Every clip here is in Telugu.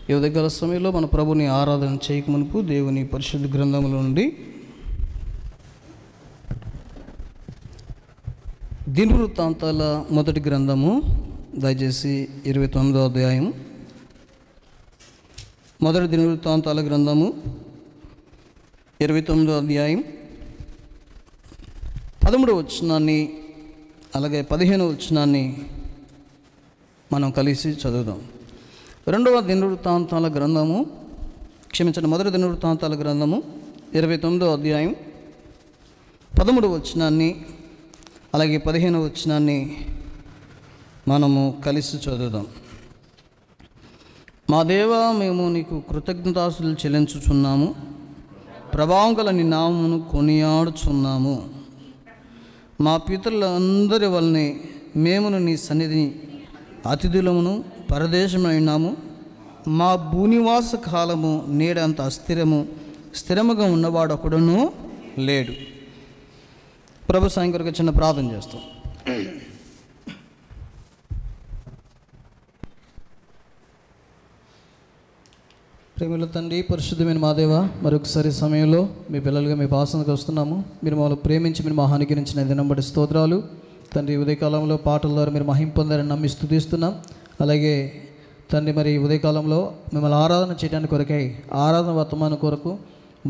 ఈ ఉదయకాల సమయంలో మన ప్రభుని ఆరాధన చేయక మునుపు దేవుని పరిశుద్ధ గ్రంథముల నుండి దినవృత్తాంతాల మొదటి గ్రంథము దయచేసి 29వ అధ్యాయం. మొదటి దినవృత్తాంతాల గ్రంథము 29వ అధ్యాయం 13వ వచనాన్ని అలాగే 15వ వచనాన్ని మనం కలిసి చదువుదాం. రెండవ దినవృత్తాంతాల గ్రంథము మొదటి దినవృత్తాంతాల గ్రంథము 29వ అధ్యాయం 13వ వచనాన్ని అలాగే 15వ వచనాన్ని మనము కలిసి చదువుదాం. మా దేవా, మేము నీకు కృతజ్ఞతాస్తులు చెల్లించుచున్నాము, ప్రభావం గల నీ నామమును కొనియాడుచున్నాము. మా పితరులందరి వలనే మేమును నీ సన్నిధిని అతిథులమును పరదేశమైనాము. మా భూనివాస కాలము నేడంత స్థిరముగా ఉన్నవాడొకడును లేడు. ప్రభు సాయం కొరకు చిన్న ప్రార్థన చేస్తాం. ప్రేమల తండ్రి, పరిశుద్ధమైన మా దేవా, మరొకసారి సమయంలో మీ పిల్లలుగా మీ భాషకు వస్తున్నాము. మీరు మమ్మల్ని ప్రేమించి మీరు మా హానికరించిన దినం బట్టి స్తోత్రాలు తండ్రి. ఉదయకాలంలో పాటల ద్వారా మీరు మహిమ పొందారని నమ్మి స్తుతిస్తున్నాం. అలాగే తండ్రి, మరి ఉదయకాలంలో మిమ్మల్ని ఆరాధన చేయడానికి కొరకై ఆరాధన వర్తమానం కొరకు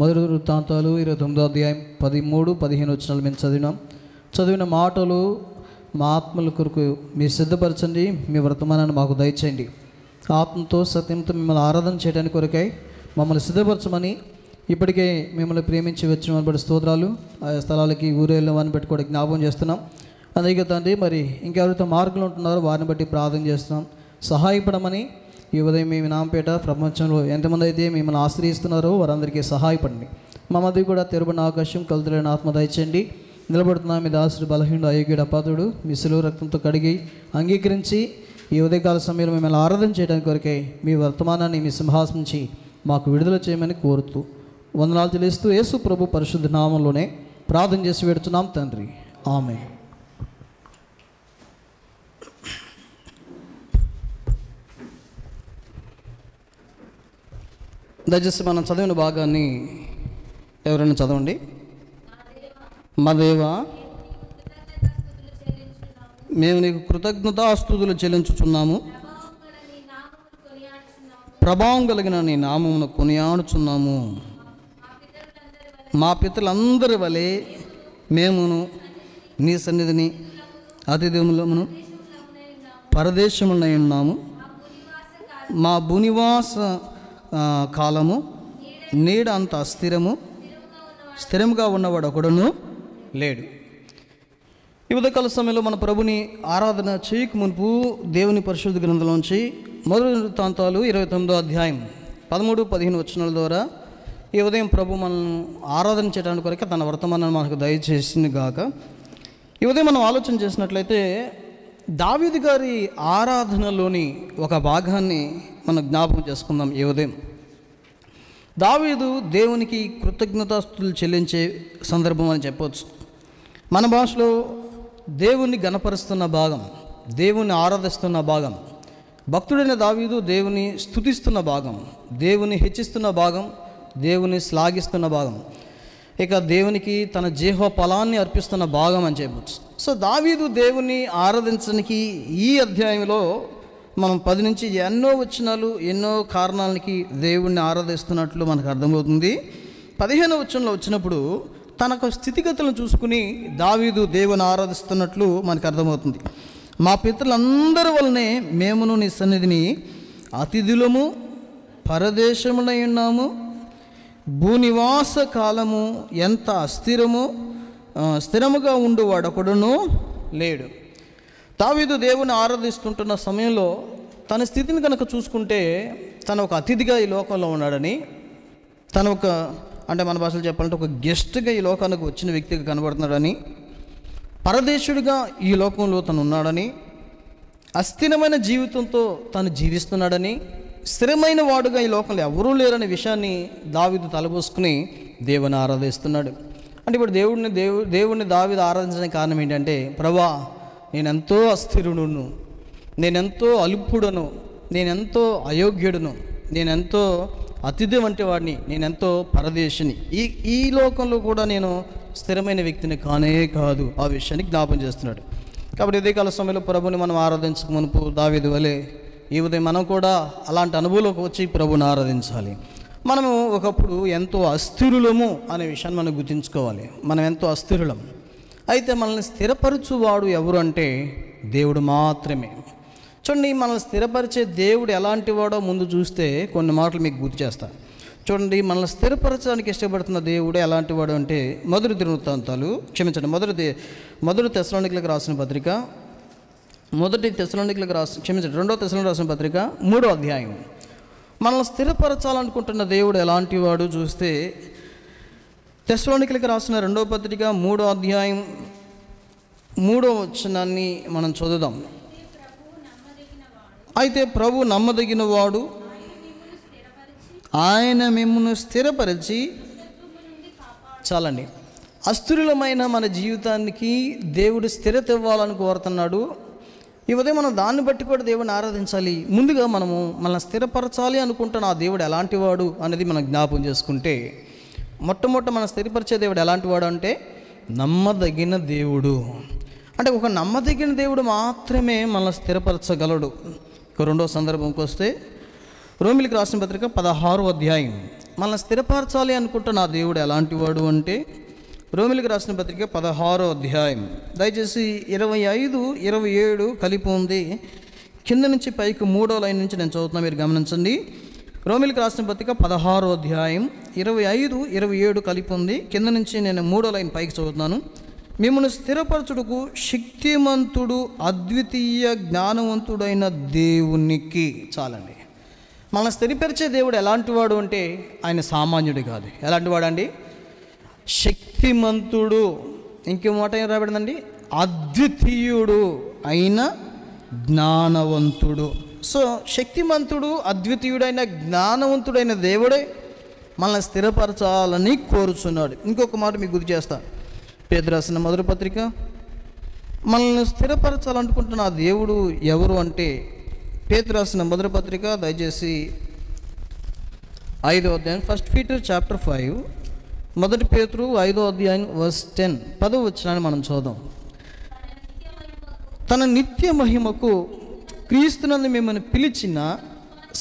మొదటి వృత్తాంతాలు 29వ అధ్యాయం 13-15 వచనాలు మేము చదివిన మాటలు మా ఆత్మల కొరకు మీరు సిద్ధపరచండి. మీ వర్తమానాన్ని మాకు దయచేయండి. ఆత్మతో సత్యంతో మిమ్మల్ని ఆరాధన చేయడానికి కొరకై మమ్మల్ని సిద్ధపరచమని ఇప్పటికే మిమ్మల్ని ప్రేమించి వచ్చిన వారిని బట్టి స్తోత్రాలు. ఆయా స్థలాలకి ఊరేళ్ళ వారిని బట్టి కూడా జ్ఞాపకం చేస్తున్నాం. అందుకే తండ్రి, మరి ఇంకెవరైతే మార్గంలో ఉంటున్నారో వారిని బట్టి ప్రార్థన చేస్తున్నాం. సహాయపడమని ఈ ఉదయం మీ నామపేట ప్రపంచంలో ఎంతమంది అయితే మిమ్మల్ని ఆశ్రయిస్తున్నారో వారందరికీ సహాయపడండి. మా మధ్య కూడా తెరబడిన ఆకాశం కలుతులైన ఆత్మ దయచేయండి. నిలబడుతున్నా మీ దాసుడు బలహీనుడు అయోగ్యుడు అపాతుడు మీ సిలువ రక్తంతో కడిగి అంగీకరించి ఈ ఉదయకాల సమయంలో మిమ్మల్ని ఆరాధన చేయడానికి కొరకై మీ వర్తమానాన్ని మీ సింహాసనం నుంచి మాకు విడుదల చేయమని కోరుతూ వందనాలు చెల్లిస్తూ యేసు ప్రభు పరిశుద్ధ నామంలోనే ప్రార్థన చేసి పెడుతున్నాం తండ్రి, ఆమేన్. దయచేసి మనం చదివిన భాగాన్ని ఎవరైనా చదవండి. మా దేవా, మేము నీకు కృతజ్ఞతాస్తుతులు చెల్లించుచున్నాము, ప్రభావం కలిగిన నీ నామమును కొనియాడుచున్నాము. మా పితరులందరి వలె మేమును నీ సన్నిధిని అతిథులమును పరదేశమునై ఉన్నాము. మా భూనివాస కాలము నేడు అంత స్థిరముగా ఉన్నవాడు ఒకడును లేడు. ఈ ఉదయకాల సమయంలో మన ప్రభుని ఆరాధన చేయక మునుపు దేవుని పరిశుద్ధ గ్రంథంలోంచి మొదటి వృత్తాంతాలు 29వ అధ్యాయం 13-15 వచనాల ద్వారా ఈ ఉదయం ప్రభు మనల్ని ఆరాధన చేయడానికి కొరకు తన వర్తమానాన్ని మనకు దయచేసింది గాక. ఈ ఉదయం మనం ఆలోచన చేసినట్లయితే దావీదు గారి ఆరాధనలోని ఒక భాగాన్ని మనం జ్ఞాపకం చేసుకుందాం. ఈ ఉదయం దావీదు దేవునికి కృతజ్ఞతాస్తుతులు చెల్లించే సందర్భం అని చెప్పవచ్చు. మన భాషలో దేవుణ్ణి గణపరుస్తున్న భాగం, దేవుణ్ణి ఆరాధిస్తున్న భాగం, భక్తుడైన దావీదు దేవుని స్తుతిస్తున్న భాగం, దేవుని హెచ్చిస్తున్న భాగం, దేవుని శ్లాఘిస్తున్న భాగం, ఇక దేవునికి తన జీవ ఫలాన్ని అర్పిస్తున్న భాగం అని చెప్పవచ్చు. సో దావీదు దేవుణ్ణి ఆరాధించడానికి ఈ అధ్యాయంలో మనం 10 నుంచి ఎన్నో వచనాలు ఎన్నో కారణాలకి దేవుణ్ణి ఆరాధిస్తున్నట్లు మనకు అర్థమవుతుంది. 15వ వచనంలో వచ్చినప్పుడు తనకు స్థితిగతులను చూసుకుని దావీదు దేవుని ఆరాధిస్తున్నట్లు మనకు అర్థమవుతుంది. మా పితరులందరి వలనే మేమును నీ సన్నిధిని అతిథులము పరదేశమునై ఉన్నాము. భూనివాస కాలము ఎంత స్థిరముగా ఉండువాడొకడును లేడు. దావీదు దేవుని ఆరాధిస్తుంటున్న సమయంలో తన స్థితిని కనుక చూసుకుంటే తను ఒక అతిథిగా ఈ లోకంలో ఉన్నాడని, తను అంటే మన భాషలో చెప్పాలంటే ఒక గెస్ట్గా ఈ లోకానికి వచ్చిన వ్యక్తిగా కనబడుతున్నాడని, పరదేశుడిగా ఈ లోకంలో తను ఉన్నాడని, అస్థిరమైన జీవితంతో తను జీవిస్తున్నాడని, స్థిరమైన వాడుగా ఈ లోకంలో ఎవరూ లేరనే విషయాన్ని దావీదు తలపోసుకుని దేవుని ఆరాధిస్తున్నాడు. అంటే ఇప్పుడు దేవుడిని దావీదు ఆరాధించడానికి కారణం ఏంటంటే, ప్రభువా నేనెంతో అస్థిరుడును, నేనెంతో అల్పుడను, నేనెంతో అయోగ్యుడును, నేనెంతో అతిథి వంటి వాడిని, నేనెంతో పరదేశిని, ఈ లోకంలో కూడా నేను స్థిరమైన వ్యక్తిని కానే కాదు. ఆ విషయాన్ని జ్ఞాపం చేస్తున్నాడు. కాబట్టి ఇదే కాల సమయంలో ప్రభుని మనం ఆరాధించక మునుపు దావీదు వలె ఈ ఉదయం మనం కూడా అలాంటి అనుభవంలోకి వచ్చి ప్రభుని ఆరాధించాలి. మనము ఒకప్పుడు ఎంతో అస్థిరులము అనే విషయాన్ని మనం గుర్తుంచుకోవాలి. మనం ఎంతో అస్థిరులం. అయితే మనల్ని స్థిరపరచువాడు ఎవరు అంటే దేవుడు మాత్రమే. చూడండి, మనల్ని స్థిరపరిచే దేవుడు ఎలాంటి వాడో ముందు చూస్తే కొన్ని మాటలు మీకు గుర్తు చేస్తాను. చూడండి, మనల్ని స్థిరపరచడానికి ఇష్టపడుతున్న దేవుడు ఎలాంటి వాడు అంటే మొదటి తెస్సలోనికీయులకు రాసిన పత్రిక 2వ తెస్సలోనికీయులకు రాసిన పత్రిక 3వ అధ్యాయం. మనల్ని స్థిరపరచాలనుకుంటున్న దేవుడు ఎలాంటి వాడు చూస్తే తెస్సలోనికీయులకు రాసిన 2వ పత్రిక 3వ అధ్యాయం 3వ వచనాన్ని మనం చదువుదాం. అయితే ప్రభు నమ్మదగిన వాడు, ఆయన మిమ్మును స్థిరపరిచి, చాలండి, అస్థిరులమైన మన జీవితానికి దేవుడు స్థిరత ఇవ్వాలని కోరుతున్నాడు. ఈ ఉదయం మనం దాన్ని బట్టి కూడా దేవుడిని ఆరాధించాలి. ముందుగా మనల్ని స్థిరపరచాలి అనుకుంటున్న ఆ దేవుడు ఎలాంటి వాడు అనేది మనం జ్ఞాపకం చేసుకుంటే, మొట్టమొదట మనం స్థిరపరిచే దేవుడు ఎలాంటి వాడు అంటే నమ్మదగిన దేవుడు. అంటే ఒక నమ్మదగిన దేవుడు మాత్రమే మనల్ని స్థిరపరచగలడు. ఇక రెండో సందర్భంకి వస్తే రోమిలికి రాసిన పత్రిక 16వ అధ్యాయం. మనల్ని స్థిరపరచాలి అనుకుంటున్న ఆ దేవుడు ఎలాంటి వాడు అంటే రోమిలికి రాసిన పత్రిక 16వ అధ్యాయం. దయచేసి 25, 27 కలిపి ఉంది. కింద నుంచి పైకి 3వ లైన్ నుంచి నేను చదువుతున్నా, మీరు గమనించండి. రోమిలికి రాసిన పత్రిక 16వ అధ్యాయం 25, 27 కలిపి ఉంది. కింద నుంచి నేను 3వ లైన్ పైకి చదువుతున్నాను. మిమ్మల్ని స్థిరపరచుటకు శక్తిమంతుడు, అద్వితీయ జ్ఞానవంతుడైన దేవునికి, చాలండి, మనల్ని స్థిరపరిచే దేవుడు ఎలాంటి వాడు అంటే ఆయన సామాన్యుడు కాదు. ఎలాంటి వాడు అండి? శక్తిమంతుడు. ఇంకో మాట ఏం రాబడిందండి? అద్వితీయుడు అయిన జ్ఞానవంతుడు. సో శక్తిమంతుడు, అద్వితీయుడైన జ్ఞానవంతుడైన దేవుడే మనల్ని స్థిరపరచాలని కోరుచున్నాడు. ఇంకొక మాట మీకు గుర్తు చేస్తా. పేతురు రాసిన మొదటి పత్రిక, మనల్ని స్థిరపరచాలనుకుంటున్న ఆ దేవుడు ఎవరు అంటే పేతురు రాసిన మొదటి పత్రిక, దయచేసి 5వ అధ్యాయం, 1 Peter chapter 5, మొదటి పేతురు 5వ అధ్యాయం verse 10, 10వ వచనాన్ని మనం చూద్దాం. తన నిత్య మహిమకు క్రీస్తునందు మిమ్మల్ని పిలిచిన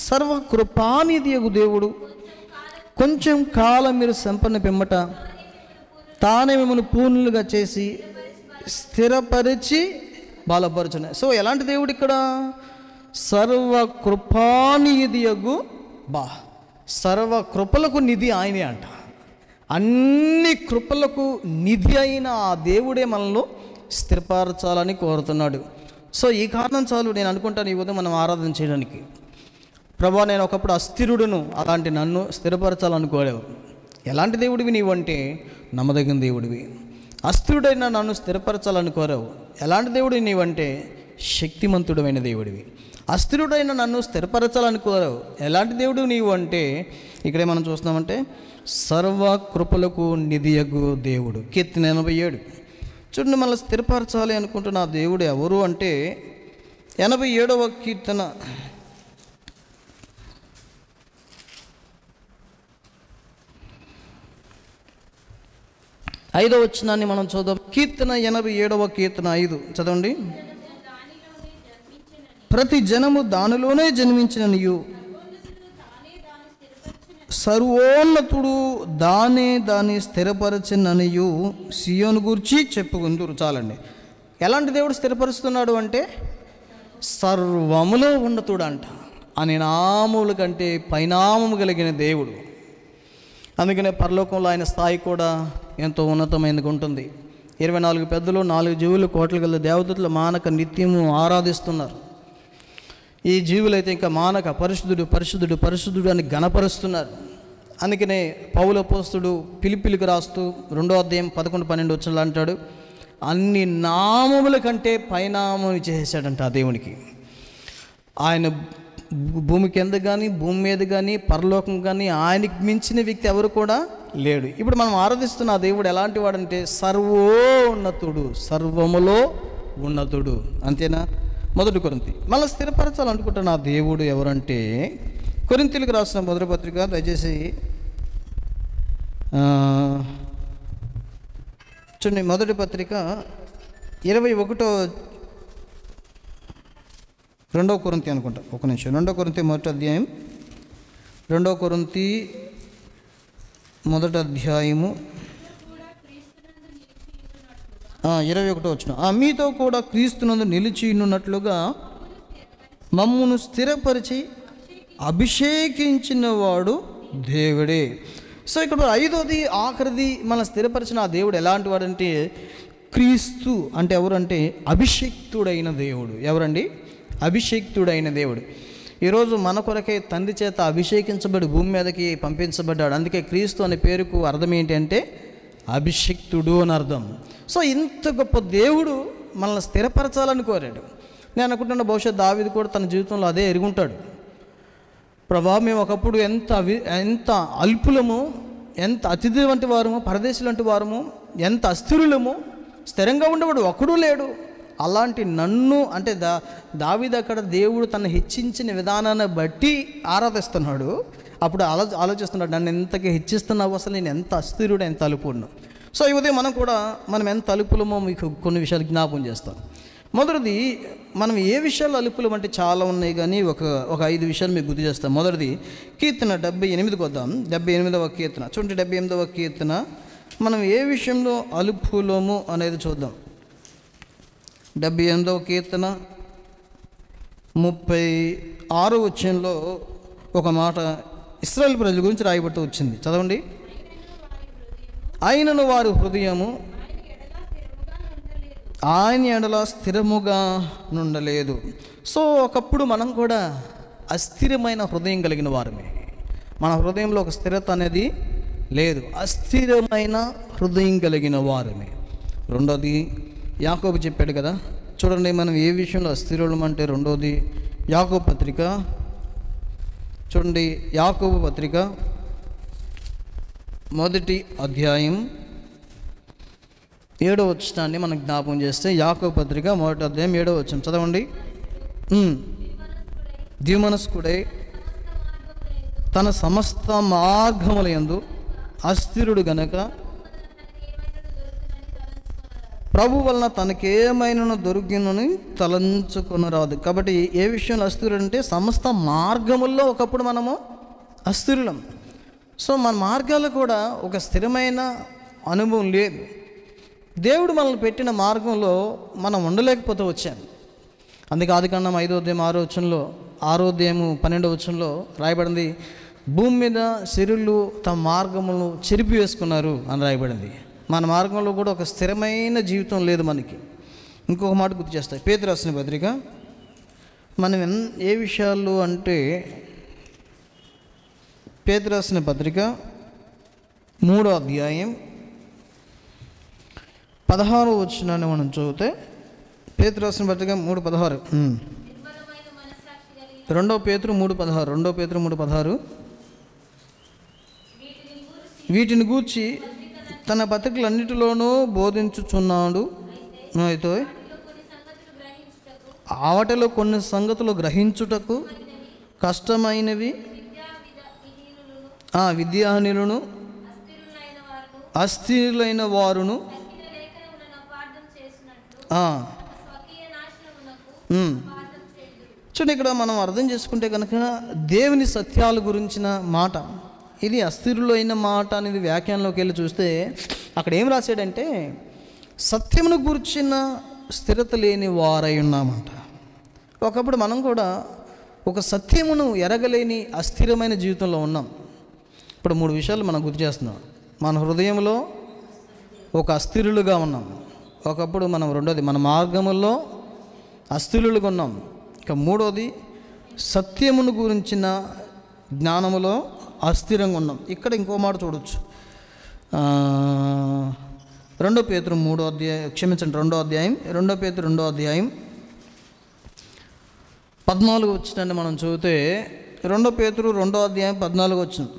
సర్వకృపానిధియగు దేవుడు కొంచెం కాలం మీరు సంపన్న పిమ్మట తానే మిమ్మల్ని పూర్ణులుగా చేసి స్థిరపరిచి బలపరచును. సో ఎలాంటి దేవుడు ఇక్కడ? సర్వకృపానిధియగు సర్వ కృపలకు నిధి ఆయనే అంట. అన్ని కృపలకు నిధి అయిన ఆ దేవుడే మనల్ని స్థిరపరచాలని కోరుతున్నాడు. సో ఈ కారణం చాలు నేను అనుకుంటాను ఈ ఉదయం మనం ఆరాధన చేయడానికి. ప్రభా, నేను ఒకప్పుడు అస్థిరుడును, అలాంటి నన్ను స్థిరపరచాలనుకోలేవు. ఎలాంటి దేవుడివి నీవంటే నమ్మదగిన దేవుడివి. అస్థిరుడైన నన్ను స్థిరపరచాలనుకోరావు. ఎలాంటి దేవుడు నీవంటే శక్తిమంతుడమైన దేవుడివి. అస్థిరుడైన నన్ను స్థిరపరచాలనుకోరావు. ఎలాంటి దేవుడు నీవు అంటే ఇక్కడే మనం చూస్తున్నామంటే సర్వ కృపలకు నిధియగు దేవుడు. కీర్తన 87. చూడండి, మనల్ని స్థిరపరచాలి అనుకుంటున్న ఆ దేవుడు ఎవరు అంటే 87వ కీర్తన 5వ వచనాన్ని మనం చూద్దాం. కీర్తన 87వ కీర్తన 5 చదవండి. ప్రతి జనము దానిలోనే జన్మించిననియు, సర్వోన్నతుడు దాన్ని స్థిరపరచిననియు సియోను గూర్చి చెప్పుకుందురు. చాలండి, ఎలాంటి దేవుడు స్థిరపరుస్తున్నాడు అంటే సర్వములో ఉన్నతుడు అంట. అని నామముల కంటే పైనామము కలిగిన దేవుడు. అందుకనే పరలోకంలో ఆయన స్థాయి కూడా ఎంతో ఉన్నతమైనదిగా ఉంటుంది. 24 పెద్దలు, 4 జీవులు, కోట్ల గల దేవతలు మానక నిత్యము ఆరాధిస్తున్నారు. ఈ జీవులైతే ఇంకా మానక పరిశుద్ధుడు పరిశుద్ధుడు పరిశుద్ధుడు అని గణపరుస్తున్నారు. అందుకనే పౌలు అపోస్తలుడు ఫిలిప్పీయులకు రాస్తూ 2వ అధ్యాయం 11-12 వచనాలు అంటాడు, అన్ని నామముల కంటే పైనామం చేసేసాడంట ఆ దేవునికి. ఆయన భూమి కింద కానీ భూమి మీద కానీ పరలోకం కానీ ఆయనకి మించిన వ్యక్తి ఎవరు కూడా లేడు. ఇప్పుడు మనం ఆరాధిస్తున్న ఆ దేవుడు ఎలాంటి వాడంటే సర్వోన్నతుడు, సర్వములో ఉన్నతుడు. అంతేనా? 1 కొరింథీ. మళ్ళీ స్థిరపరచాలనుకుంటున్న ఆ దేవుడు ఎవరంటే కొరింథీయులకు రాసిన మొదటి పత్రిక దయచేసి చూడండి, మొదటి పత్రిక 21 2 కొరింథీ అనుకుంటా, ఒక నిమిషం. 2 కొరింథీ మొదటి అధ్యాయం, 2 కొరింథీ మొదటి అధ్యాయము 21 వచనం. మీతో కూడా క్రీస్తునందు నిలిచి ఉన్నట్లుగా మమ్మును స్థిరపరిచి అభిషేకించిన వాడు దేవుడే. సో ఇక్కడ 5వది ఆఖరిది మన స్థిరపరిచిన ఆ దేవుడు ఎలాంటి వాడంటే క్రీస్తు. అంటే ఎవరంటే అభిషిక్తుడైన దేవుడు. ఎవరండి? అభిషిక్తుడైన దేవుడు. ఈరోజు మన కొరకే తండ్రి చేత అభిషేకించబడి భూమి మీదకి పంపించబడ్డాడు. అందుకే క్రీస్తు అనే పేరుకు అర్థం ఏంటి అంటే అభిషిక్తుడు అని అర్థం. సో ఇంత గొప్ప దేవుడు మనల్ని స్థిరపరచాలని కోరాడు. నేను అనుకుంటున్నా బహుశా దావీదు కూడా తన జీవితంలో అదే ఎరుగుంటాడు. ప్రభా, మేము ఒకప్పుడు ఎంత అల్పులము, ఎంత అతిథి వంటి వారము, పరదేశులు వంటి వారము, ఎంత అస్థిరులము, స్థిరంగా ఉండేవాడు ఒక్కడూ లేడు. అలాంటి నన్ను అంటే దావీదు అక్కడ దేవుడు తను హెచ్చించిన విధానాన్ని బట్టి ఆరాధిస్తున్నాడు. అప్పుడు ఆలోచిస్తున్నాడు, నన్ను ఎంతగా హెచ్చిస్తున్నావు, అసలు నేను ఎంత అస్థిరుడు, ఎంత అలుపుడు. సో ఈ ఉదయం మనం ఎంత అలుపులమో మీకు కొన్ని విషయాలు జ్ఞాపకం చేస్తాం. మొదటిది, మనం ఏ విషయాలు అలుపులం అంటే చాలా ఉన్నాయి, కానీ ఒక 5 విషయాలు మీకు గుర్తు చేస్తాం. మొదటిది కీర్తన 78కి వద్దాం. 78వ కీర్తన చూడండి. 78వ కీర్తన మనం ఏ విషయంలో అలుపులము అనేది చూద్దాం. 78వ కీర్తన 36వ వచనంలో ఒక మాట ఇశ్రాయేలు ప్రజల గురించి రాయబడుతూ వచ్చింది. చదవండి. ఆయనను వారి హృదయము ఆయన ఎడల స్థిరముగా నుండలేదు. సో ఒకప్పుడు మనం కూడా అస్థిరమైన హృదయం కలిగిన వారమే. మన హృదయంలో ఒక స్థిరత అనేది లేదు. అస్థిరమైన హృదయం కలిగిన వారమే. రెండోది యాకోబు చెప్పాడు కదా, చూడండి మనం ఏ విషయంలో అస్థిరులం అంటే రెండోది యాకోబు పత్రిక చూడండి. యాకోబు పత్రిక మొదటి అధ్యాయం 7వ వచనాన్ని మనకు జ్ఞాపకం చేస్తే, యాకోబు పత్రిక మొదటి అధ్యాయం 7వ వచనం చదవండి. ద్విమనస్కుడై తన సమస్త మార్గములయందు అస్థిరుడు గనక ప్రభు వలన తనకేమైనా దొరికినని తలంచుకొనరాదు. కాబట్టి ఏ విషయంలో అస్థిరుడు అంటే సమస్త మార్గముల్లో ఒకప్పుడు మనము అస్థిరులం. సో మన మార్గాల్లో కూడా ఒక స్థిరమైన అనుభవం లేదు. దేవుడు మనల్ని పెట్టిన మార్గంలో మనం ఉండలేకపోతూ వచ్చాను. అందుకే ఆదికాండం 5వ అధ్యాయం 6వ వచనంలో, 6వ అధ్యాయం 12వ వచనంలో రాయబడింది, భూమి మీద శరీరులు తమ మార్గములను చెరిపి వేసుకున్నారు అని రాయబడింది. మన మార్గంలో కూడా ఒక స్థిరమైన జీవితం లేదు మనకి. ఇంకొక మాట గుర్తు చేస్తాయి, పేతురు రాసిన పత్రిక మనం ఏ విషయాలు అంటే పేతురు రాసిన పత్రిక 3వ అధ్యాయం 16వ వచనాన్ని మనం చదివితే, పేతురు రాసిన పత్రిక 3:16, 2 పేతురు 3:16 వీటిని గూర్చి తన పత్రికలన్నిటిలోనూ బోధించుచున్నాడు. అయితే వాటిలో కొన్ని సంగతులు గ్రహించుటకు కష్టమైనవి, విద్యాహీనులను అస్థిరులైన వారును చూడండి. ఇక్కడ మనం అర్థం చేసుకుంటే కనుక దేవుని సత్యాల గురించిన మాట ఇది అస్థిరులైన మాట అనేది వ్యాఖ్యానంలోకి వెళ్ళి చూస్తే అక్కడ ఏం రాశాడంటే సత్యమును గురించిన స్థిరత లేని వారై ఉన్నామంట. ఒకప్పుడు మనం కూడా ఒక సత్యమును ఎరగలేని అస్థిరమైన జీవితంలో ఉన్నాం. ఇప్పుడు 3 విషయాలు మనం గుర్తు చేస్తున్నాం. మన హృదయంలో ఒక అస్థిరులుగా ఉన్నాం. ఒకప్పుడు మనం రెండోది మన మార్గముల్లో అస్థిరులుగా ఉన్నాం. ఇక మూడోది సత్యమును గురించిన జ్ఞానములో అస్థిరంగా ఉన్నాం. ఇక్కడ ఇంకో మాట చూడవచ్చు. 2 పేతురు 3వ అధ్యాయం 2వ అధ్యాయం 2 పేతురు 2వ అధ్యాయం 14 వచ్చిందండి. మనం చదివితే 2 పేతురు 2వ అధ్యాయం 14 వచ్చింది.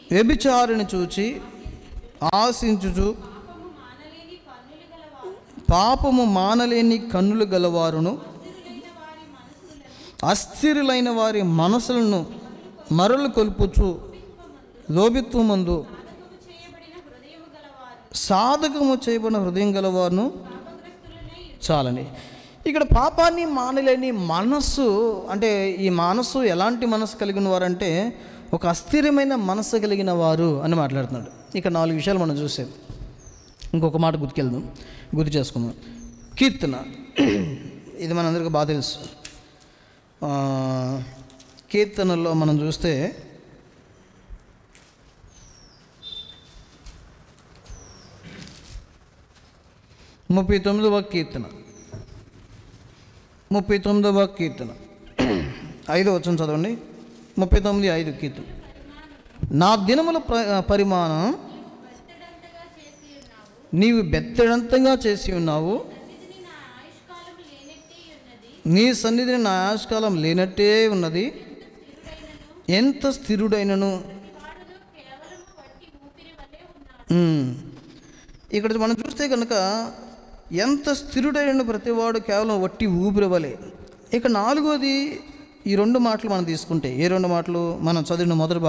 వ్యభిచారిని చూచి ఆశించుచు పాపము మానలేని కన్నులు గలవారును అస్థిరులైన వారి మనసులను మరలు కొల్పుచు లోభిత్వమందు సాధకము చేయబడిన హృదయం గలవారును చాలని. ఇక్కడ పాపాన్ని మానలేని మనస్సు అంటే ఈ మనస్సు ఎలాంటి మనస్సు కలిగిన వారంటే ఒక అస్థిరమైన మనస్సు కలిగిన వారు అని మాట్లాడుతున్నాడు. ఇక 4 విషయాలు మనం చూసేది. ఇంకొక మాట గుర్తు చేసుకుందాం. కీర్తన, ఇది మనందరికీ బాగా తెలుసు. కీర్తనలో మనం చూస్తే 39వ కీర్తన 5వ వచనం చదవండి. 39:5 కీర్తన. నా దినముల పరిమాణం నీవు బెత్తడంతగా చేసి ఉన్నావు, నీ సన్నిధిని నా ఆయుష్కాలం లేనట్టే ఉన్నది. ఎంత స్థిరుడైనను. ఇక్కడ మనం చూస్తే కనుక ఎంత స్థిరుడైన ప్రతివాడు కేవలం వట్టి ఊపిరి వలె. ఇక 4వది ఈ 2 మాటలు మనం తీసుకుంటే, ఏ 2 మాటలు మనం చదివిన మొదటి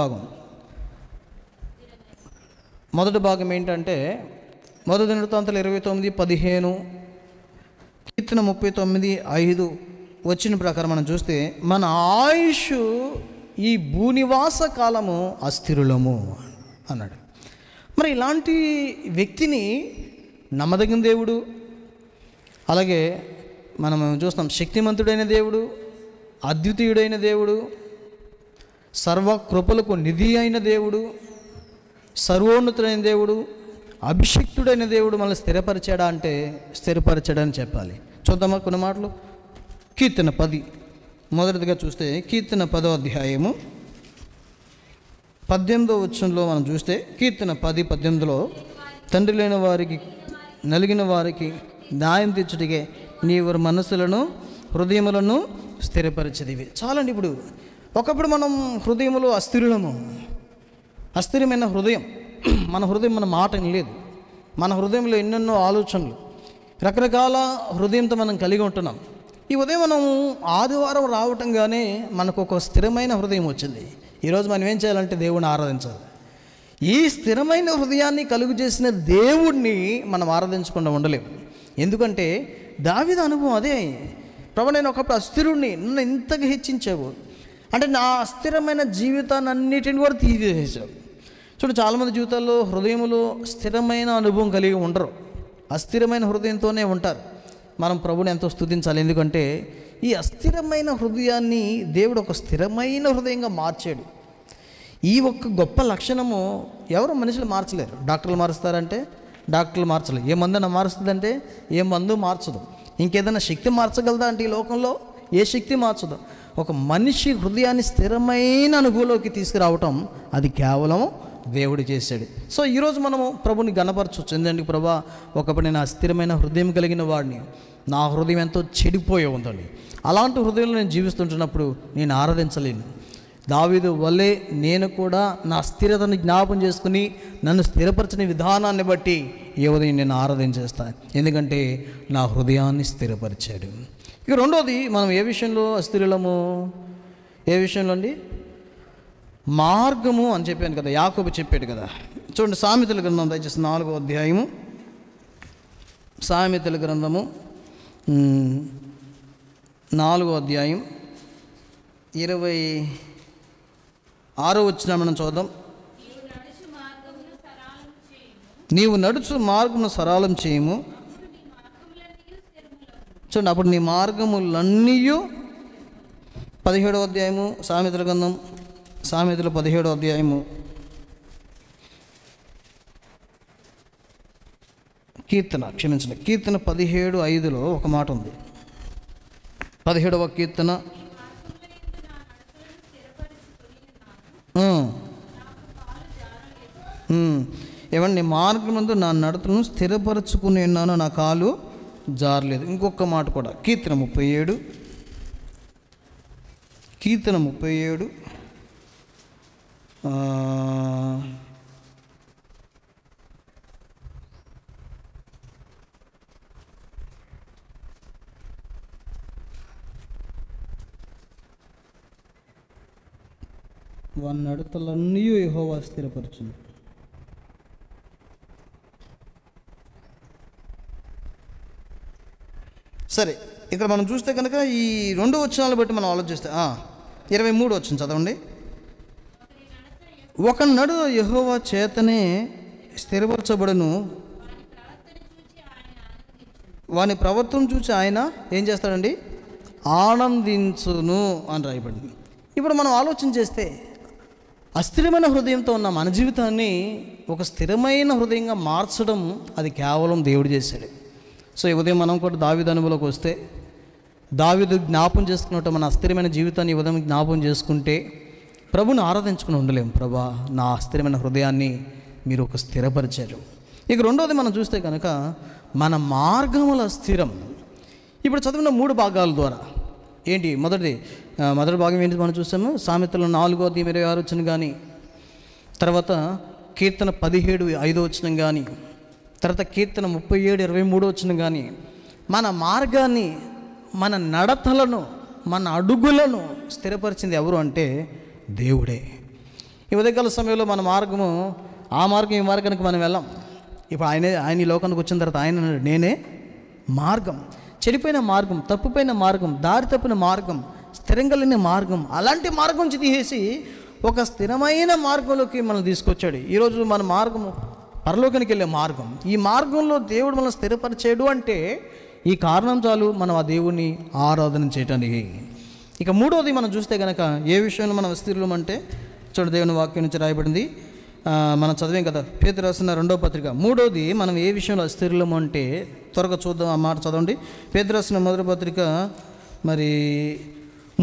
భాగం ఏంటంటే మొదటి దినవృత్తాంతాలు 29:15, కీర్తన 39:5 వచ్చిన ప్రకారం మనం చూస్తే మన ఆయుష్ ఈ భూనివాస కాలము అస్థిరులము అన్నాడు. మరి ఇలాంటి వ్యక్తిని నమ్మదగిన దేవుడు, అలాగే మనం చూస్తాం శక్తిమంతుడైన దేవుడు, అద్వితీయుడైన దేవుడు, సర్వకృపలకు నిధి అయిన దేవుడు, సర్వోన్నతుడైన దేవుడు, అభిషిక్తుడైన దేవుడు మనల్ని స్థిరపరిచాడా అంటే స్థిరపరిచాడని చెప్పాలి. చూద్దామా కొన్ని మాటలు. కీర్తన 10 మొదటిదిగా చూస్తే కీర్తన 10వ అధ్యాయము 18వ వచనంలో మనం చూస్తే కీర్తన 10:18లో తండ్రి లేని వారికి నలిగిన వారికి న్యాయం తీర్చుటకే నీవు మనసులను హృదయములను స్థిరపరిచేదివి. చాలండి. ఒకప్పుడు మనం హృదయములో అస్థిరమైన హృదయం. మన హృదయం మన మాట లేదు. మన హృదయంలో ఎన్నెన్నో ఆలోచనలు, రకరకాల హృదయంతో మనం కలిగి ఉంటున్నాం. ఈ ఉదయం మనం ఆదివారం రావటంగానే మనకు ఒక స్థిరమైన హృదయం వచ్చింది. ఈరోజు మనం ఏం చేయాలంటే దేవుడిని ఆరాధించాలి. ఈ స్థిరమైన హృదయాన్ని కలుగు చేసిన దేవుణ్ణి మనం ఆరాధించకుండా ఉండలేము. ఎందుకంటే దావీదు అనుభవం అదే. ప్రభు, నేను ఒకప్పుడు అస్థిరుణ్ణి, నన్ను ఇంతగా హెచ్చించావు అంటే నా అస్థిరమైన జీవితాన్ని అన్నిటిని కూడా తీసేసావు. చూడు, చాలామంది జీవితాల్లో హృదయంలో స్థిరమైన అనుభవం కలిగి ఉండరు, అస్థిరమైన హృదయంతోనే ఉంటారు. మనం ప్రభుని ఎంతో స్తుతించాలి. ఎందుకంటే ఈ అస్థిరమైన హృదయాన్ని దేవుడు ఒక స్థిరమైన హృదయంగా మార్చాడు. ఈ ఒక్క గొప్ప లక్షణము ఎవరు మనుషులు మార్చలేరు. డాక్టర్లు మారుస్తారంటే డాక్టర్లు మార్చలేరు. ఏ మందున మారుస్తుందంటే ఏ మందు మార్చదు. ఇంకేదైనా శక్తి మార్చగలదా అంటే ఈ లోకంలో ఏ శక్తి మార్చదు. ఒక మనిషి హృదయాన్ని స్థిరమైన అనుభవంలోకి తీసుకురావటం అది కేవలం దేవుడు చేశాడు. సో ఈరోజు మనము ప్రభుని గణపరచవచ్చు. ఎందుకంటే ప్రభా, ఒకప్పుడు నేను అస్థిరమైన హృదయం కలిగిన వాడిని, నా హృదయం ఎంతో చెడిపోయి ఉందండి. అలాంటి హృదయంలో నేను జీవిస్తుంటున్నప్పుడు నేను ఆరాధించలేను. దావీదు వల్లే నేను కూడా నా స్థిరతను జ్ఞాపం చేసుకుని నన్ను స్థిరపరచిన విధానాన్ని బట్టి ఏ ఉదయం నేను ఆరాధన చేస్తాను. ఎందుకంటే నా హృదయాన్ని స్థిరపరిచాడు. ఇక రెండోది, మనం ఏ విషయంలో అస్థిరులము? ఏ విషయంలో అండి? మార్గము అని చెప్పాను కదా, యాకోబు చెప్పాడు కదా. చూడండి, సామెతల గ్రంథం దయచేసి 4వ అధ్యాయము, సామెతల గ్రంథము 4వ అధ్యాయం 26వ వచనం మనం చూద్దాం. నీవు నడుచు మార్గమును సరళం చేయము. చూడండి, అప్పుడు నీ మార్గములన్నీ 17వ అధ్యాయము సామెతల గ్రంథం, సామెతలు 17వ అధ్యాయము కీర్తన 17:5లో ఒక మాట ఉంది. 17వ కీర్తన ఏమండి, మార్గమందు నా నడతలను స్థిరపరచుకుని ఉన్నాను, నా కాలు జారలేదు. ఇంకొక మాట కూడా కీర్తన 37 37 వాని నడతలన్నీ యెహోవా స్థిరపరచును. సరే, ఇక్కడ మనం చూస్తే కనుక ఈ 2 వచనాలు బట్టి మనం ఆలోచిస్తే 23 వచనం చదవండి. ఒక నడు యెహోవా చేతనే స్థిరపరచబడును, వాని ప్రవర్తన చూసి ఆయన ఏం చేస్తాడండి? ఆనందించును అని రాయబడింది. ఇప్పుడు మనం ఆలోచన చేస్తే అస్థిరమైన హృదయంతో ఉన్న మన జీవితాన్ని ఒక స్థిరమైన హృదయంగా మార్చడం అది కేవలం దేవుడు చేశాడు. సో ఈ ఉదయం మనం కూడా దావీదు అనుభవంలోకి వస్తే, దావీదు జ్ఞాపం చేసుకున్నట్టు మన అస్థిరమైన జీవితాన్ని ఈ ఉదయం జ్ఞాపం చేసుకుంటే ప్రభుని ఆరాధించుకుని ఉండలేము. ప్రభా, నా అస్థిరమైన హృదయాన్ని మీరు ఒక స్థిరపరిచారు. ఇక రెండోది మనం చూస్తే కనుక మన మార్గముల స్థిరం. ఇప్పుడు చదివిన 3 భాగాల ద్వారా ఏంటి? మొదటి భాగం ఏంటి మనం చూస్తాము? సామెతలు 4:26 వచనం కానీ, తర్వాత కీర్తన 17:5 వచనం కానీ, తర్వాత కీర్తన 37:23 వచనం కానీ, మన మార్గాన్ని, మన నడతలను, మన అడుగులను స్థిరపరిచింది ఎవరు అంటే దేవుడే. ఈ ఉదయకాల సమయంలో మన మార్గము, ఆ మార్గం ఈ మార్గానికి మనం వెళ్ళాం. ఇప్పుడు ఆయన ఈ లోకానికి వచ్చిన తర్వాత ఆయన నేనే మార్గం. చెడిపోయిన మార్గం, తప్పుపోయిన మార్గం, దారి తప్పిన మార్గం, స్థిరంగా లేని మార్గం, అలాంటి మార్గం తీసేసి ఒక స్థిరమైన మార్గంలోకి మనం తీసుకొచ్చాడు. ఈరోజు మన మార్గము పరలోకానికి వెళ్ళే మార్గం. ఈ మార్గంలో దేవుడు మనం స్థిరపరిచాడు అంటే ఈ కారణం చాలు మనం ఆ దేవుని ఆరాధన చేయటానికి. ఇక మూడవది మనం చూస్తే కనుక ఏ విషయంలో మనం స్థిరులం అంటే, చూడ దేవుని వాక్యం నుంచి రాయబడింది, మనం చదివాం కదా, పేతురు రాసిన 2వ పత్రిక. మూడవది మనం ఏ విషయంలో అస్థిరులం అంటే త్వరగా చూద్దాం, ఆ మాట చదవండి. పేతురు రాసిన 1వ పత్రిక మరి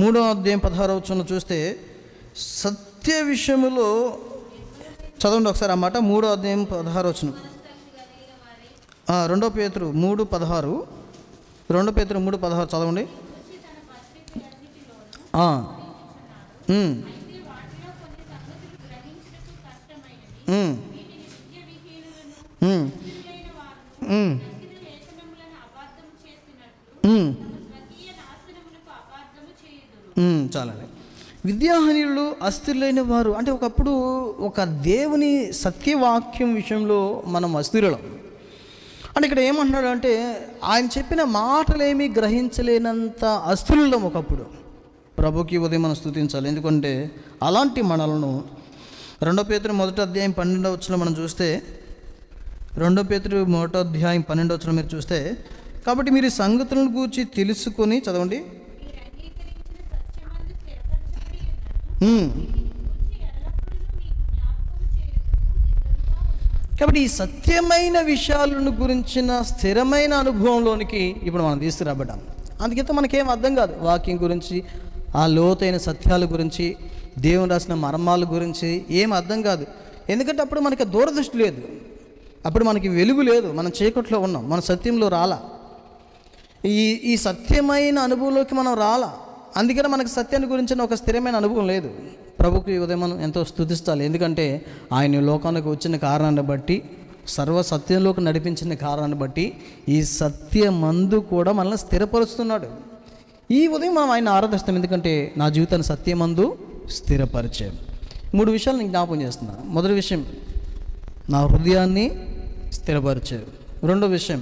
3వ అధ్యాయం 16వ వచనంలో చూస్తే సత్య విషయములో చదవండి ఒకసారి ఆ మాట. 3వ అధ్యాయం 16వ వచనం. 2 పేతురు 3:16, 2 పేతురు 3:16 చదవండి. చాలండి. విద్యాహీనులు, అస్థిరులైన వారు అంటే ఒకప్పుడు ఒక దేవుని సత్యవాక్యం విషయంలో మనం అస్థిరులం. అంటే ఇక్కడ ఏమంటున్నాడు అంటే ఆయన చెప్పిన మాటలేమీ గ్రహించలేనంత అస్థిరులం ఒకప్పుడు. ప్రభుకి ఉదయం మనం స్తుతించాలి. ఎందుకంటే అలాంటి మనలను 2 పేతురు 1వ అధ్యాయం 12వ వచనం మనం చూస్తే, 2 పేతురు 1వ అధ్యాయం 12వ వచనం మీరు చూస్తే, కాబట్టి మీరు ఈ సంగతులను గూర్చి తెలుసుకొని చదవండి. కాబట్టి ఈ సత్యమైన విషయాలను గురించిన స్థిరమైన అనుభవంలోనికి ఇప్పుడు మనం తీసుకురాబడ్డాం. అందుకే మనకేం అర్థం కాదు వాక్యం గురించి, ఆ లోతైన సత్యాల గురించి, దేవుని రాసిన మర్మాల గురించి ఏం అర్థం కాదు. ఎందుకంటే అప్పుడు మనకి దూరదృష్టి లేదు, అప్పుడు మనకి వెలుగు లేదు, మనం చీకట్లో ఉన్నాం, మన సత్యంలో రాలా, ఈ సత్యమైన అనుభవంలోకి మనం రాలా. అందుకని మనకు సత్యాన్ని గురించిన ఒక స్థిరమైన అనుభవం లేదు. ప్రభుకి ఉదయం మనం ఎంతో స్తుతిస్తాలి. ఎందుకంటే ఆయన లోకానికి వచ్చిన కారణాన్ని బట్టి, సర్వ సత్యంలోకి నడిపించిన కారణాన్ని బట్టి ఈ సత్యమందు కూడా మనల్ని స్థిరపరుస్తున్నాడు. ఈ ఉదయం మనం ఆయన ఆరాధిస్తాం. ఎందుకంటే నా జీవితాన్ని సత్యమందు స్థిరపరిచాడు. 3 విషయాలు నేను జ్ఞాపకం చేస్తున్నాను. మొదటి విషయం, నా హృదయాన్ని స్థిరపరిచాడు. 2వ విషయం,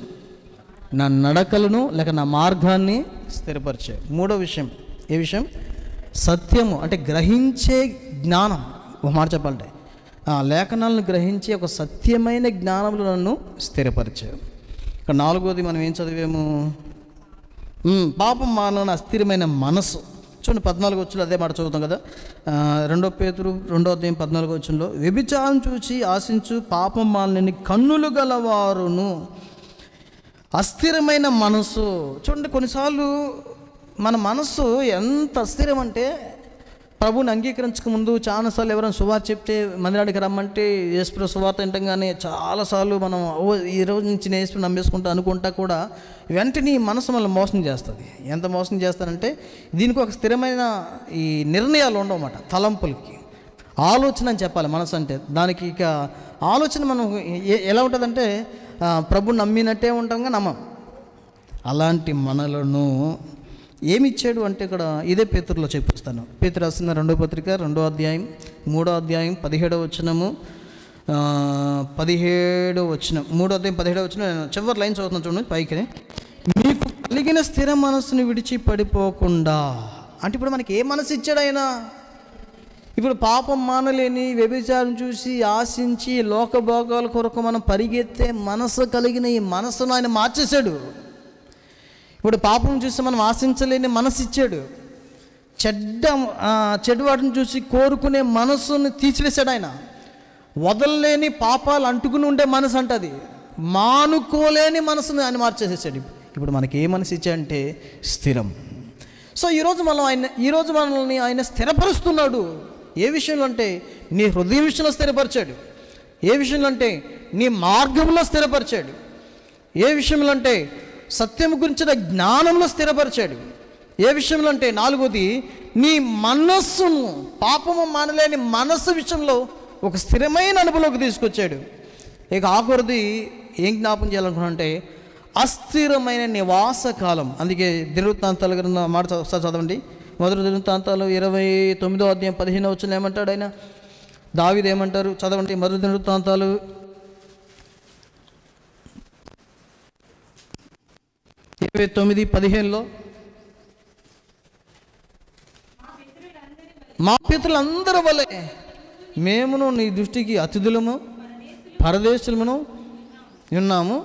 నా నడకలను లేక నా మార్గాన్ని స్థిరపరిచాడు. 3వ విషయం, ఏ విషయం? సత్యము అంటే గ్రహించే జ్ఞానం. ఒక మాట చెప్పాలంటే లేఖనాలను గ్రహించే ఒక సత్యమైన జ్ఞానంలో నన్ను స్థిరపరిచాడు. ఇక 4వది మనం ఏం చదివాము? పాపం మానవుని అస్థిరమైన మనసు. చూడండి 14వ వచనంలో అదే మాట చదువుతాం కదా. 2 పేతురు 2వ అధ్యాయం 14వ వచనంలో, వ్యభిచారం చూచి ఆశించు పాపం మానని కన్నులు గలవారును అస్థిరమైన మనసు. చూడండి కొన్నిసార్లు మన మనస్సు ఎంత అస్థిరం అంటే, ప్రభుని అంగీకరించక ముందు చాలాసార్లు ఎవరైనా సువార్త చెప్తే మందిరానికి రమ్మంటే యేసు సువార్త వింటంగానే చాలాసార్లు మనం ఈ రోజు నుంచి నేను యేసు నమ్మేసుకుంటా అనుకుంటా కూడా వెంటనే ఈ మనసు మనల్ని మోసం చేస్తుంది. ఎంత మోసం చేస్తారంటే దీనికి ఒక స్థిరమైన ఈ నిర్ణయాలు ఉండవన్నమాట. తలంపులకి ఆలోచన అని చెప్పాలి మనసు అంటే. దానికి ఇక ఆలోచన మనం ఎలా ఉంటుందంటే ప్రభుని నమ్మినట్టే ఉంటాంగా నమ్మం. అలాంటి మనలను ఏమి ఇచ్చాడు అంటే ఇక్కడ ఇదే పేతురులో చెప్పిస్తాను. పేతురు రాసిన 2వ పత్రిక 2వ అధ్యాయం 3వ అధ్యాయం 17వ వచనము 17వ వచనం 3వ అధ్యాయం 17వ వచనం చివరి లైన్ చదువుతున్నాను చూడండి పైకి. మీకు కలిగిన స్థిర మనస్సును విడిచి పడిపోకుండా అంటే ఇప్పుడు మనకి ఏ మనసు ఇచ్చాడు ఆయన? ఇప్పుడు పాపం మానలేని వ్యభిచారం చూసి ఆశించి లోకభోగాల కొరకు మనం పరిగెత్తే మనసు కలిగిన ఈ మనసును ఆయన మార్చేశాడు. ఇప్పుడు పాపం చూసి మనం ఆశించలేని మనసు ఇచ్చాడు. చెడు వాటిని చూసి కోరుకునే మనసుని తీసివేశాడు ఆయన. వదలలేని పాపాలు అంటుకుని ఉండే మనసు అంటది, మానుకోలేని మనసుని ఆయన మార్చేసేసాడు. ఇప్పుడు మనకి ఏ మనసు ఇచ్చాడంటే స్థిరం. సో ఈరోజు మనల్ని ఆయన స్థిరపరుస్తున్నాడు. ఏ విషయంలో అంటే నీ హృదయ విషయంలో స్థిరపరిచాడు. ఏ విషయంలో అంటే నీ మార్గంలో స్థిరపరిచాడు. ఏ విషయంలో అంటే సత్యం గురించిన జ్ఞానంలో స్థిరపరిచాడు. ఏ విషయంలో అంటే 4వది నీ మనస్సును, పాపము మానలేని మనస్సు విషయంలో ఒక స్థిరమైన అనుభవంలోకి తీసుకొచ్చాడు. ఇక ఆఖరిది ఏం జ్ఞాపం చేయాలనుకున్నానంటే అస్థిరమైన నివాస కాలం. అందుకే దినవృత్తాంతాల గ్రంథం మాట ఒకసారి చదవండి. మొదటి దినవృత్తాంతాలు 29వ అధ్యాయం 15వ వచనం ఏమంటాడు ఆయన? దావీదు ఏమంటారు చదవండి. మొదటి దినవృత్తాంతాలు 29:15లో మా పితరులందరి వలె మేమును నీ దృష్టికి అతిథులము పరదేశులమును ఉన్నాము.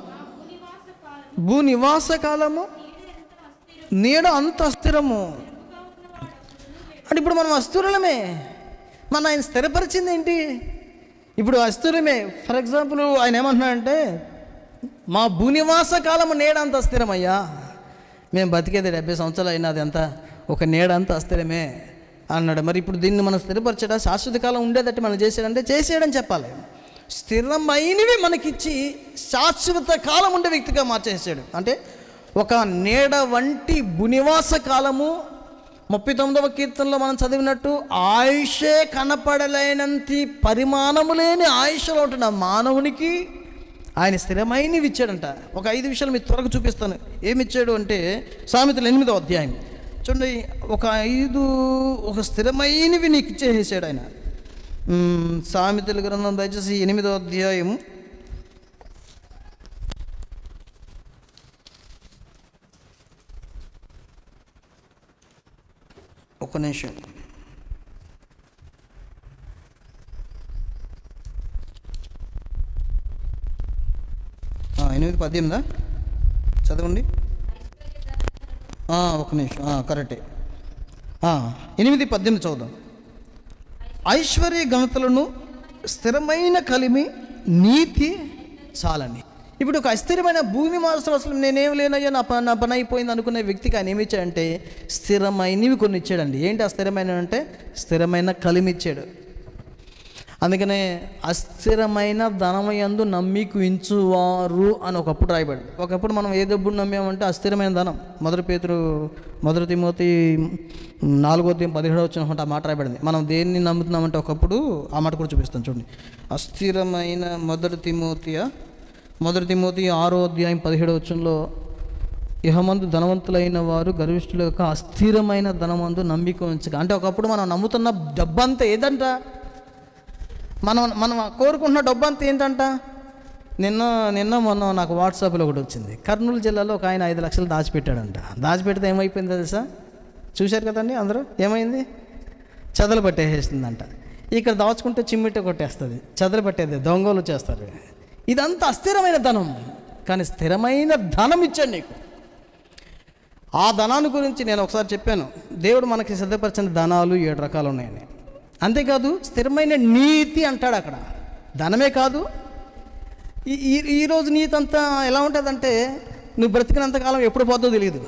భూనివాస కాలము నీడ అంత అస్థిరము. అంటే ఇప్పుడు మనం అస్థిరులమే. మన ఆయన స్థిరపరిచింది ఏంటి? ఇప్పుడు అస్థిరమే. ఫర్ ఎగ్జాంపుల్ ఆయన ఏమంటున్నాడంటే మా భూనివాస కాలము నీడంత అస్థిరమయ్యా. మేము బతికేది 70 సంవత్సరాలు అయినా అది అంతా ఒక నీడంత అస్థిరమే అన్నాడు. మరి ఇప్పుడు దీన్ని మనం స్థిరపరచడా? శాశ్వత కాలం ఉండేదట్టు మనం చేసాడంటే చేసేయడని చెప్పాలి. స్థిరమైనవి మనకిచ్చి శాశ్వత కాలం ఉండే వ్యక్తిగా మార్చేసాడు. అంటే ఒక నీడ వంటి భూనివాస కాలము 39వ కీర్తనలో మనం చదివినట్టు ఆయుషే కనపడలేనంత పరిమాణము లేని ఆయుష్లో ఉంటున్న మానవునికి ఆయన స్థిరమైనవి ఇచ్చాడంట. ఒక 5 విషయాలు మీకు త్వరగా చూపిస్తాను. ఏమిచ్చాడు అంటే సామెతలు 8వ అధ్యాయం చూడండి. ఒక స్థిరమైనవి నీకు ఇచ్చేసాడు ఆయన. సామెతల గ్రంథం దయచేసి 8వ అధ్యాయం ఒక నిమిషం. 8:18 చదవండి. ఒక నిమిషం, కరెక్టే. 8:18 చదువుదాం. ఐశ్వర్య ఘనతలను స్థిరమైన కలిమి నీతి చాలని. ఇప్పుడు ఒక అస్థిరమైన భూమి మాత్రం అసలు నేనేం లేనయ్యా నా పని అయిపోయింది అనుకునే వ్యక్తికి ఆయన ఏమి ఇచ్చాడంటే స్థిరమైనవి కొన్ని ఇచ్చాడండి. ఏంటి ఆ స్థిరమైన అంటే స్థిరమైన కలిమి ఇచ్చాడు. అందుకనే అస్థిరమైన ధనమయందు నమ్మిక ఉంచువారు అని ఒకప్పుడు రాయబడింది. ఒకప్పుడు మనం ఏ డబ్బును నమ్మామంటే అస్థిరమైన ధనం. మొదటి తిమోతి 4:17 వచ్చిన ఆ మాట రాయబడింది. మనం దేన్ని నమ్ముతున్నామంటే ఒకప్పుడు ఆ మాట కూడా చూపిస్తాను చూడండి. అస్థిరమైన మొదటి తిమోతి 6వ అధ్యాయం 17వ వచనంలో ఇహమందు ధనవంతులైన వారు గర్విష్ఠుల యొక్క అస్థిరమైన ధనమందు నమ్మిక ఉంచక. అంటే ఒకప్పుడు మనం నమ్ముతున్న డబ్బంతా ఏదంట, మనం కోరుకుంటున్న డబ్బు అంతా ఏంటంట. నిన్న మొన్న నాకు వాట్సాప్లో ఒకటి వచ్చింది. కర్నూలు జిల్లాలో ఒక ఆయన 5 లక్షలు దాచిపెట్టాడంట. దాచిపెడితే ఏమైపోయింది తెలుసా? చూశారు కదండి అందరూ. ఏమైంది? చెదలు పట్టేసేసిందంట. ఇక్కడ దాచుకుంటే చిమ్మిట్ట కొట్టేస్తుంది, చెదలు పట్టేది, దొంగలు చేస్తారు. ఇదంతా అస్థిరమైన ధనం. కానీ స్థిరమైన ధనం ఇచ్చాడు నీకు. ఆ ధనాన్ని గురించి నేను ఒకసారి చెప్పాను. దేవుడు మనకి సిద్ధపరిచిన ధనాలు 7 రకాలు ఉన్నాయని. అంతేకాదు స్థిరమైన నీతి అంటాడు అక్కడ. ధనమే కాదు. ఈరోజు నీతి అంతా ఎలా ఉంటుందంటే నువ్వు బ్రతికినంతకాలం ఎప్పుడు పోతుందో తెలియదు,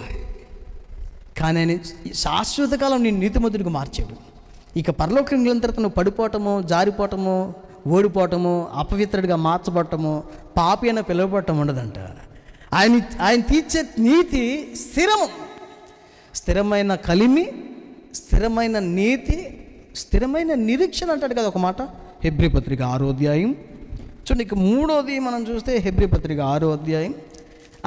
కానీ శాశ్వత కాలం నీ నీతిమంతుడికి మార్చాడు. ఇక పరలోకం వెళ్ళిన తర్వాత నువ్వు పడిపోవటము, జారిపోవటము, ఓడిపోవటము, అపవిత్రుడిగా మార్చబడటము, పాపి అయినా పిలువబడటం ఉండదంట. ఆయన తీర్చే నీతి స్థిరము. స్థిరమైన కలిమి, స్థిరమైన నీతి, స్థిరమైన నిరీక్షణ అంటాడు కదా ఒక మాట. హెబ్రీ పత్రిక 6వ అధ్యాయం చూడండి. ఇక 3వది మనం చూస్తే హెబ్రీ పత్రిక 6వ అధ్యాయం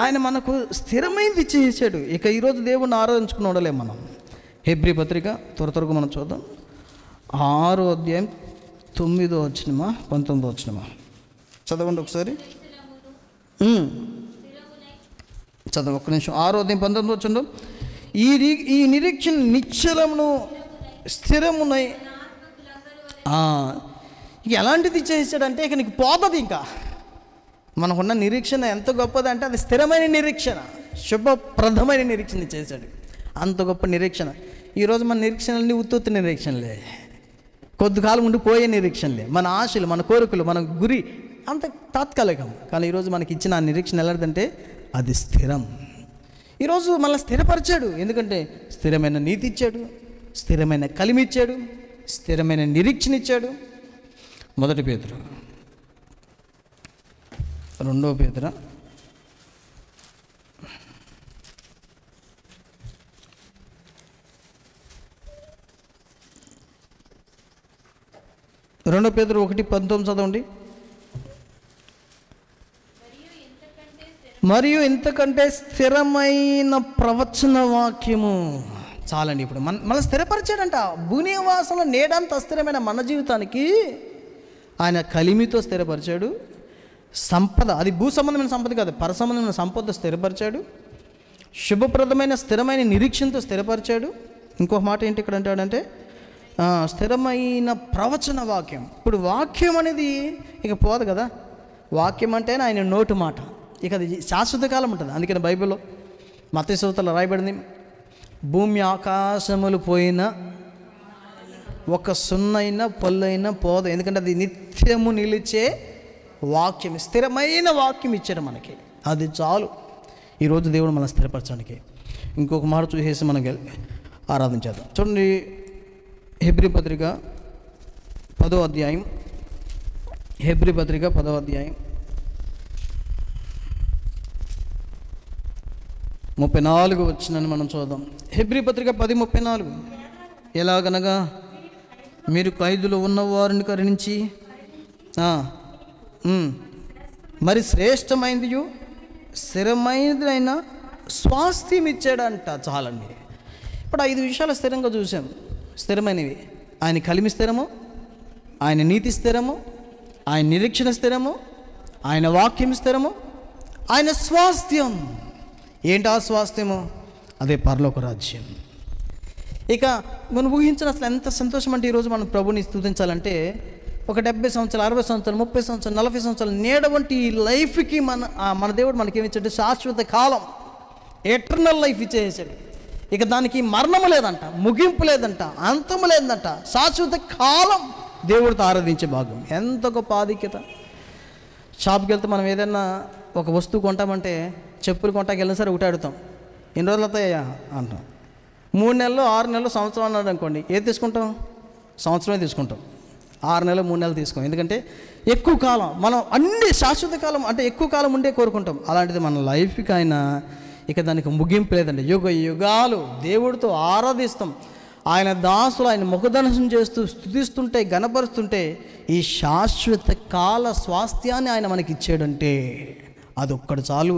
ఆయన మనకు స్థిరమైనది చేశాడు. ఇక ఈరోజు దేవుణ్ణి ఆరాధించుకుని ఉండలేం మనం. హెబ్రీ పత్రిక త్వరగా మనం చూద్దాం. 6వ అధ్యాయం 9వ వచనమా 19వ వచనమా చదవండి ఒకసారి. చదవ ఒక్క నిమిషం. 6వ అధ్యాయం 19వ వచనం. ఈ నిరీక్షణ నిశ్చలమును స్థిరమునై. ఇక ఎలాంటిది చేశాడంటే ఇక నీకు పోతుంది. ఇంకా మనకున్న నిరీక్షణ ఎంత గొప్పదంటే అది స్థిరమైన నిరీక్షణ, శుభప్రదమైన నిరీక్షణ చేశాడు. అంత గొప్ప నిరీక్షణ. ఈరోజు మన నిరీక్షణలన్నీ ఉత్తుత్తి నిరీక్షణలే, కొద్ది కాలం ఉండి పోయే నిరీక్షణలే. మన ఆశలు, మన కోరికలు, మన గురి అంత తాత్కాలికం. కానీ ఈరోజు మనకి ఇచ్చిన ఆ నిరీక్షణ ఎలాంటిదంటే అది స్థిరం. ఈరోజు మనల్ని స్థిరపరిచాడు. ఎందుకంటే స్థిరమైన నీతి ఇచ్చాడు, స్థిరమైన కలిమి ఇచ్చాడు, స్థిరమైన నిరీక్షణ ఇచ్చాడు. 1 పేతురు 2 పేతురు 1:19 చదవండి. మరియు ఇంతకంటే స్థిరమైన ప్రవచన వాక్యము చాలండి. ఇప్పుడు మన స్థిరపరిచాడంట. భూనివాసంలో నేడంత అస్థిరమైన మన జీవితానికి ఆయన కలిమితో స్థిరపరిచాడు. సంపద, అది భూ సంబంధమైన సంపద కాదు, పర సంబంధమైన సంపద స్థిరపరిచాడు. శుభప్రదమైన స్థిరమైన నిరీక్షణతో స్థిరపరిచాడు. ఇంకొక మాట ఏంటి ఇక్కడ అంటాడంటే స్థిరమైన ప్రవచన వాక్యం. ఇప్పుడు వాక్యం అనేది ఇక పోదు కదా. వాక్యం అంటే ఆయన నోటు మాట, ఇక అది శాశ్వత కాలం ఉంటుంది. అందుకని బైబిల్లో మత్తయి సువార్తలో రాయబడింది, భూమి ఆకాశములు పోయినా ఒక సున్నైనా పొల్లైనా పోదు, ఎందుకంటే అది నిత్యము నిలిచే వాక్యం, స్థిరమైన వాక్యం ఇచ్చాడు మనకి. అది చాలు ఈరోజు దేవుడు మనం స్థిరపరచడానికి. ఇంకొక మాట చూసేసి మనం ఆరాధించేద్దాం. చూడండి, హెబ్రీ పత్రిక 10వ అధ్యాయం, హెబ్రీ పత్రిక 10వ అధ్యాయం 34 వచ్చినని మనం చూద్దాం. హెబ్రీ పత్రిక 10:34. ఎలాగనగా మీరు ఖైదులో ఉన్నవారిని కరుణించి మరి శ్రేష్టమైనది స్థిరమైనదైన స్వాస్థ్యం ఇచ్చాడంట. చాలండి. ఇప్పుడు 5 విషయాలు స్థిరంగా చూసాం. స్థిరమైనవి ఆయన కలిమి స్థిరము, ఆయన నీతి స్థిరము, ఆయన నిరీక్షణ స్థిరము, ఆయన వాక్యం స్థిరము, ఆయన స్వాస్థ్యం. ఏంటి ఆ స్వాస్థ్యము? అదే పరలోక రాజ్యం. ఇక మనం ఊహించిన అసలు ఎంత సంతోషం అంటే ఈరోజు మనం ప్రభుని స్తుతించాలంటే ఒక 70 సంవత్సరాలు, 60 సంవత్సరాలు, 30 సంవత్సరాలు, 40 సంవత్సరాలు నీడ వంటి ఈ లైఫ్కి మన దేవుడు మనకేమిచ్చాడు? శాశ్వత కాలం, ఎటర్నల్ లైఫ్ ఇచ్చేసాడు. ఇక దానికి మరణము లేదంట, ముగింపు లేదంట, అంతము లేదంట. శాశ్వత కాలం దేవుడితో ఆరాధించే భాగం. ఎంత గొప్ప ఆధిక్యత. షాప్కి వెళ్తే మనం ఏదైనా ఒక వస్తువు కొంటామంటే, చెప్పులు కొంటాకి వెళ్ళిన సరే ఒకటి అడుగుతాం, ఎన్ని రోజులు అవుతాయా అంటాం. 3 నెలలు, 6 నెలలు, సంవత్సరం అన్నాడు అనుకోండి, ఏది తీసుకుంటాం? సంవత్సరమే తీసుకుంటాం. 6 నెలలు, 3 నెలలు తీసుకోం. ఎందుకంటే ఎక్కువ కాలం, మనం అన్ని శాశ్వత కాలం అంటే ఎక్కువ కాలం ఉండే కోరుకుంటాం. అలాంటిది మన లైఫ్కి ఆయన ఇక దానికి ముగింపు లేదండి. యుగ యుగాలు దేవుడితో ఆరాధిస్తాం. ఆయన దాసులు ఆయన ముఖదర్శనం చేస్తూ స్తుతిస్తుంటే, గణపరుస్తుంటే ఈ శాశ్వత కాల స్వాస్థ్యాన్ని ఆయన మనకి ఇచ్చాడంటే అదొక్కడు చాలు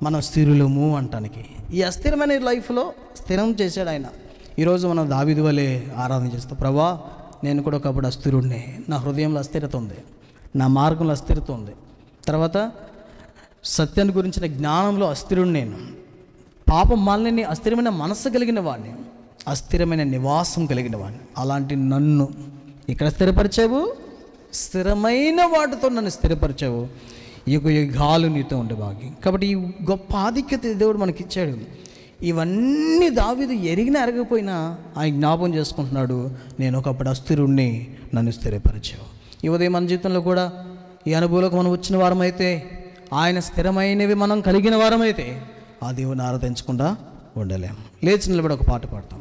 మనం స్థిరులము అంటానికి. ఈ అస్థిరమైన లైఫ్లో స్థిరం చేశాడు ఆయన. ఈరోజు మనం దావీదు వలె ఆరాధన చేస్తాం. ప్రభా, నేను కూడా ఒకప్పుడు అస్థిరుడిని, నా హృదయంలో అస్థిరత ఉంది, నా మార్గంలో అస్థిరత ఉంది, తర్వాత సత్యాన్ని గురించిన జ్ఞానంలో అస్థిరుడిని, నేను పాపం మాలిని అస్థిరమైన మనస్సు కలిగిన వాడిని, అస్థిరమైన నివాసం కలిగిన వాడిని. అలాంటి నన్ను ఇక్కడ స్థిరపరిచావు, స్థిరమైన వాటితో నన్ను స్థిరపరిచావు. యుగ యుగాలు నీతో ఉండే భాగ్యం. కాబట్టి ఈ గొప్ప ఆధిక్యత దేవుడు మనకి ఇచ్చాడు. ఇవన్నీ దావీదు ఎరిగినా ఎరగకపోయినా ఆయన జ్ఞాపకం చేసుకుంటున్నాడు, నేను ఒకప్పుడు అస్థిరుణ్ణి, నన్ను స్థిరపరిచావు. ఈ ఉదయం మన జీవితంలో కూడా ఈ అనుభవంలోకి మనం వచ్చిన వారమైతే, ఆయన స్థిరమైనవి మనం కలిగిన వారమైతే ఆ దేవుని ఆరాధించకుండా ఉండలేము. లేచి నిలబడి ఒక పాట పాడతాం.